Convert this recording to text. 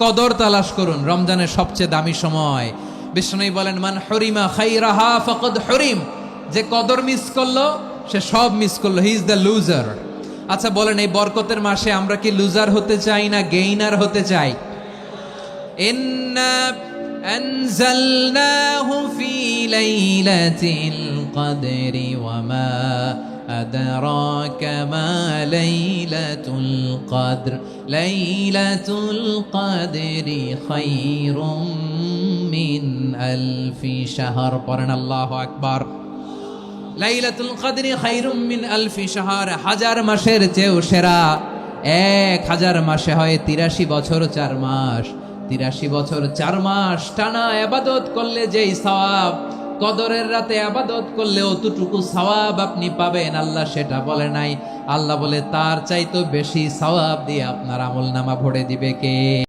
কদর তালাশ করুন, রমজানের সবচেয়ে দামি সময়। বিষ্ণু বলেন, মান হরিমা খাইরাহা ফাকাদ হরিম, যে কদর মিস করলো সে সব মিস করলো, হি ইজ দ্য লুজার। আচ্ছা বলেন, এই বরকতের মাসে আমরা কি লুজার হতে চাই না গেইনার হতে চাই? ইন্না আনজালনাহু ফি লাইলাতিল কদরি ওয়া মা আদরাকা মা লাইলাতুল কদর লাইলাতুল কদরি খায়রুম মিন আলফি শাহর। পড়েন আল্লাহু আকবার। লাইলাতুল কদরি খায়রুম মিন আলফি শাহর, হাজার মাসের চেয়েও সেরা। 1000 মাসে হয় 83 বছর 4 মাস। 83 বছর 4 মাস টানা ইবাদত করলে যেই সওয়াব, কদরের রাতে ইবাদত করলে অতটুকু সওয়াব আপনি পাবেন। আল্লাহ সেটা বলে নাই, আল্লাহ বলে তার চাইতে বেশি সওয়াব দিয়ে আপনার আমলনামা ভরে দিবে কে?